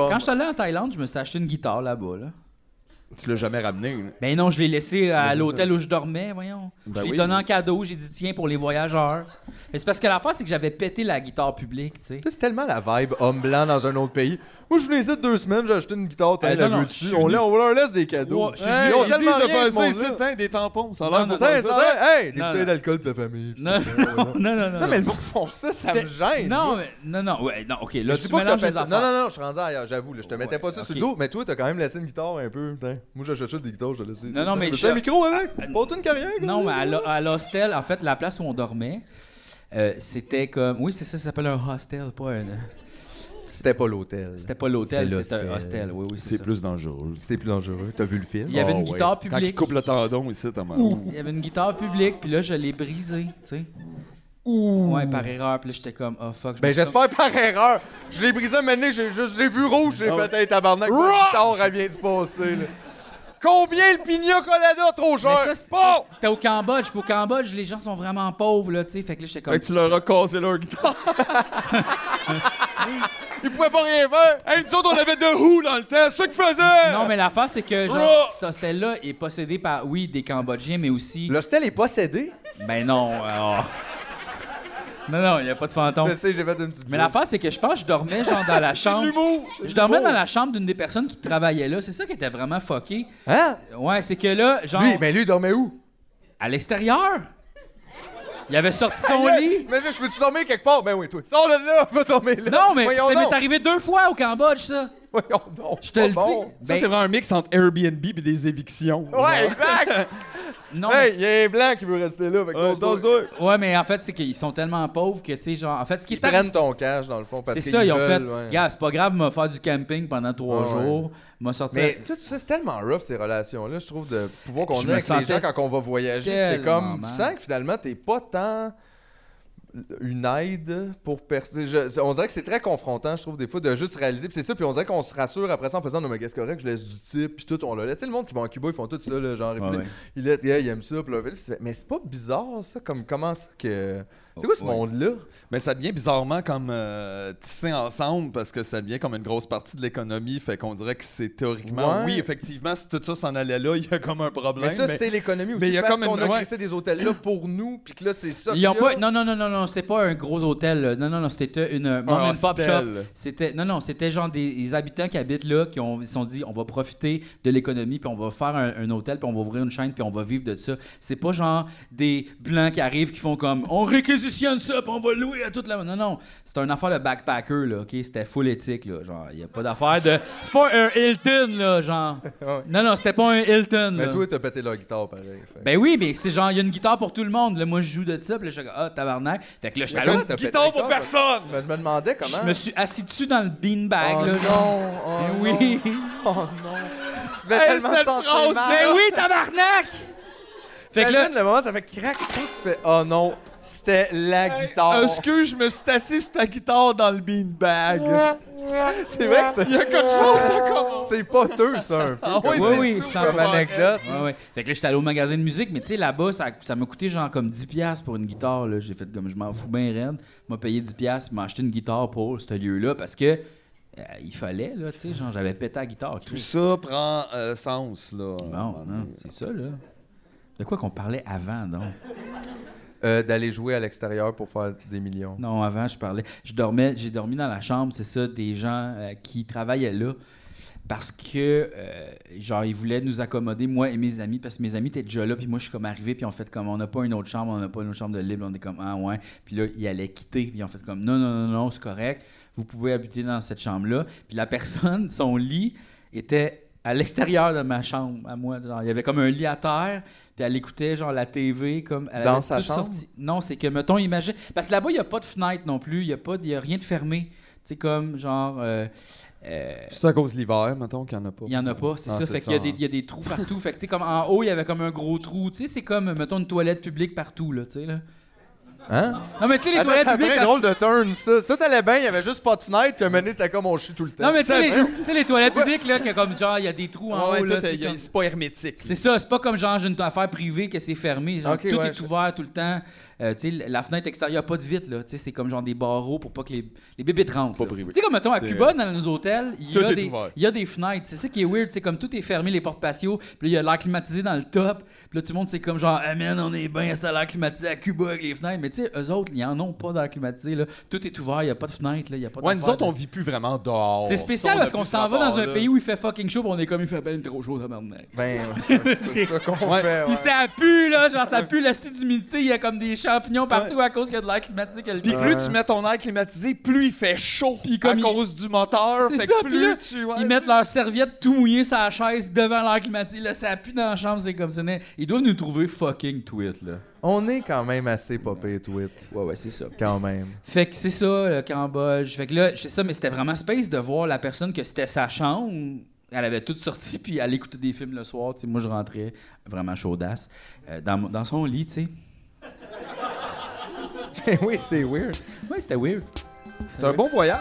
pommes. Quand je suis allé en Thaïlande, je me suis acheté une guitare là-bas, là. Tu l'as jamais ramené. Ben non, je l'ai laissé à c'est l'hôtel ça. où je dormais, voyons. Ben Je l'ai oui. donné en cadeau, j'ai dit tiens pour les voyageurs. Mais c'est parce que l'affaire, c'est que j'avais pété la guitare publique, tu sais. Tu sais, c'est tellement la vibe homme blanc dans un autre pays. Moi, je venais ici 2 semaines, j'ai acheté une guitare, t'as la non, veux je dessus. suis On venu- leur laisse des cadeaux. Ouais, je suis Hey, Ils ont ils tellement disent de rien, faire ce ça ici, monde-là. hein, des tampons. Ça a l'air Non, faut non, faire Hey, ça. ça va, hey, des Non, bouteilles non. d'alcool pour ta famille. Non, non. Non, mais le monde font ça, ça me gêne. Non, ouais, non, ok, là, Je dis tu pas que t'as mélanges fait les ça. affaires. Non, je suis rendu ailleurs, j'avoue. Je te mettais pas ça sur le ok. dos, mais toi, t'as quand même laissé une guitare un peu. Putain. Moi, j'achète des guitares, je te laisse. Non, mais T'as un micro avec? Pas une carrière? Non, mais à l'hostel, en fait, la place où on dormait, c'était comme... Oui, c'est ça s'appelle un hostel, pas un... C'était pas l'hôtel. C'était pas l'hôtel, C'était c'était un l'hostel. hostel. Oui, C'est ça. plus dangereux. C'est plus dangereux. T'as vu le film? Il y avait une Ah, guitare ouais. Quand il publique. coupe le tendon ici, t'as mal. Il y avait une guitare publique, puis là, je l'ai brisée, tu sais. Ouais, par erreur. Puis là, j'étais comme, oh fuck. Ben, j'espère par erreur. Je l'ai brisé un moment donné, j'ai vu rouge, j'ai fait un tabarnak. La guitare, elle vient de se passer, là. Combien le pina colada trop cher? Mais ça, c'était au Cambodge. Puis au Cambodge, les gens sont vraiment pauvres, là, tu sais. Fait que là, j'étais comme. Fait que tu leur as cassé leur guitare. Ils pouvaient pas rien faire. Hey, nous autres, on avait de Who dans le temps, c'est ça qu'ils faisaient! Non, mais l'affaire, c'est que, genre, cet hostel-là est possédé par, oui, des Cambodgiens, mais aussi. L'hostel est possédé. Ben non. Non, il n'y a pas de fantôme. Je sais, j'ai fait une petite. Mais l'affaire, c'est que je pense que je dormais, genre, dans la chambre. Je dormais dans la chambre d'une des personnes qui travaillait là. C'est ça qui était vraiment fucké. Hein? Ouais, c'est que là, genre. Lui, il dormait où? À l'extérieur. Il avait sorti son Aïe, lit. Mais je peux-tu dormir quelque part? Ben oui, toi. Sors de là, va dormir là. Non, mais Voyons ça donc. m'est arrivé 2 fois au Cambodge, ça. Voyons donc. Je te le dis. Bon. Ça, Ben, c'est vraiment un mix entre Airbnb et des évictions. Ouais, exact. non, Hey, il y a un blanc qui veut rester là. Fait que Dans toi, ouais, mais en fait, c'est qu'ils sont tellement pauvres que, tu sais, genre, en fait, ce qui ils est arrivé, prennent ton cash, dans le fond, parce c'est qu'ils ça, ils ont fait. veulent, ouais. Regarde, c'est pas grave, m'a faire du camping pendant 3 Ouais, ouais. jours, m'a sorti. Mais tout ça, c'est tellement rough, ces relations-là, je trouve, de pouvoir qu'on Je a me avec les sentais gens quand on va voyager. C'est tellement comme, tu mal. sens que finalement, t'es pas tant une aide pour percer. On dirait que c'est très confrontant, je trouve, des fois, de juste réaliser. Puis c'est ça, puis on dirait qu'on se rassure après ça en faisant, non, mais qu'est-ce correct, je laisse du type, puis tout, on le laisse. Tu sais, le monde qui va en Cuba, ils font tout ça, là, genre, Ouais, ouais. ils laissent, yeah, ils aiment ça, puis là, mais c'est pas bizarre, ça, comme comment ça que. C'est quoi ce Ouais. monde-là? Mais ça devient bizarrement comme tissé ensemble parce que ça devient comme une grosse partie de l'économie. Fait qu'on dirait que c'est théoriquement. Ouais. Oui, effectivement, si tout ça s'en allait là, il y a comme un problème. Mais ça, c'est l'économie aussi. mais il y a parce comme qu'on une- a ouais. crissé des hôtels là pour nous, puis que là, c'est ça. Ils ont qu'il y a. pas. Non, c'était pas un gros hôtel. Là. Non, c'était une mom Un and pop hostel. shop. C'était genre des habitants qui habitent là qui ils se sont dit on va profiter de l'économie puis on va faire un hôtel puis on va ouvrir une chaîne puis on va vivre de ça. C'est pas genre des blancs qui arrivent qui font comme on réquisitionne ça puis on va louer à toute la. Non, c'est une affaire de backpacker là, OK, c'était full éthique là, genre il y a pas d'affaire de c'est pas un Hilton là, genre. Ouais. Non, c'était pas un Hilton Mais là. toi, t'as pété leur guitare pareil. Fait. Ben oui, mais c'est genre, il y a une guitare pour tout le monde. Là, moi, je joue de ça, puis là, je suis comme, ah, tabarnak. Fait que là, je suis Mais allé comment au- t'as pété Guitare la pour personne! Je me demandais comment. Je me suis assis dessus dans le beanbag, Oh là. non, genre. oh Ben oui. non, oh non. Tu fais Hey, tellement cette te sentir phrase, mal. Ben oui, tabarnak! Fait que là, Imagine le moment, ça fait crack, toi, tu fais oh non, c'était la guitare. Excuse, je me suis assis sur ta guitare dans le beanbag. C'est vrai que Il y a quelque chose qui commence. c'est poteux, ça, un peu. Ah comme, oui, oui, c'est oui, super comme sans- anecdote. ouais. Fait que là, j'étais allé au magasin de musique, mais tu sais, là-bas, ça m'a coûté genre comme 10$ pour une guitare, là. J'ai fait comme, je m'en fous bien raide. M'a payé 10$, m'a acheté une guitare pour ce lieu-là, parce que il fallait, là, tu sais, genre, j'avais pété la guitare. Tout ça prend sens, là. Bon, non, c'est ça, là. De quoi qu'on parlait avant, donc? D'aller jouer à l'extérieur pour faire des millions. Non, avant, j'ai dormi dans la chambre, c'est ça, des gens qui travaillaient là. Parce que, genre, ils voulaient nous accommoder, moi et mes amis, parce que mes amis étaient déjà là, puis moi, je suis comme arrivé, puis on fait comme, on n'a pas une autre chambre de libre, on est comme, ah ouais. Puis là, ils allaient quitter, puis ils ont fait comme, non, c'est correct, vous pouvez habiter dans cette chambre-là. Puis la personne, son lit était à l'extérieur de ma chambre, à moi. Genre, il y avait comme un lit à terre, puis elle écoutait, genre, la TV, comme... Elle Dans avait sa tout chambre? sorti. Non, c'est que, mettons, imagine... Parce que là-bas, il n'y a pas de fenêtre non plus, il n'y a rien de fermé. Tu sais, comme, genre... C'est à cause de l'hiver, mettons qu'il n'y en a pas. il n'y en a pas, c'est Ah, ça. c'est Fait qu'il y a des trous partout. Fait que, tu sais, comme en haut, il y avait comme un gros trou. Tu sais, c'est comme, mettons, une toilette publique partout, là, tu sais, là. Hein? Non, mais tu sais, les Attends, toilettes c'est publiques. un quand drôle de turn, ça. Tout allait bien, il y avait juste pas de fenêtre, puis à un moment donné, c'était comme on chie tout le temps. Non, mais tu sais, C'est vrai? les toilettes publiques, là, que comme genre, il y a des trous en haut, là. C'est pas hermétique. C'est ça, c'est pas comme genre une affaire privée que c'est fermé. Genre, Ok, tout ouais, est ouvert tout le temps. Tu sais, la fenêtre extérieure, il n'y a pas de vitre, là. Tu sais, c'est comme genre des barreaux pour pas que les bébés rentrent. Pas là. privé. Tu sais, comme mettons à C'est- Cuba, dans nos hôtels, Tout est ouvert. il y a des fenêtres. C'est ça qui est weird. C'est comme tout est fermé, les portes patios. Puis là, il y a l'air climatisé dans le top. Puis là, tout le monde, c'est comme genre, ah man, on est bien, ça a l'air climatisé à Cuba avec les fenêtres. Mais tu sais, eux autres, ils en ont pas d'air climatisé, là. Tout est ouvert, il n'y a pas de fenêtre, là. Il y a pas Ouais, nous d'affaire autres, de- on vit plus vraiment dehors. C'est spécial Ça, on a parce qu'on plus s'en va rapport, dans un là. pays où il fait fucking chaud, puis on est comme il fait ben trop chaud, tabarnak. Ben, c'est ça qu'on Ouais. fait. Puis Ouais. ça pue, là, genre ça pue la d'humidité, il y a comme des champignons partout à cause qu'il y a de l'air climatisé. Puis plus tu mets ton air climatisé, plus il fait chaud Puis comme à il- cause du moteur. C'est Fait ça, que puis plus là, tu... ouais, Ils mettent leur serviette tout mouillée sur la chaise devant l'air climatisé. Là, ça pue dans la chambre, c'est comme ça. Ils doivent nous trouver fucking tweet, là. On est quand même assez popé tweet. Ouais, c'est ça. Quand même. Fait que c'est ça, le Cambodge. Fait que là, c'est ça, mais c'était vraiment space de voir la personne que c'était sa chambre. Elle avait tout sorti, puis elle écoutait des films le soir. Tu sais, moi, je rentrais vraiment chaudasse dans son lit, tu sais. Oui, c'est weird. Ouais, c'était weird. C'est un bon voyage.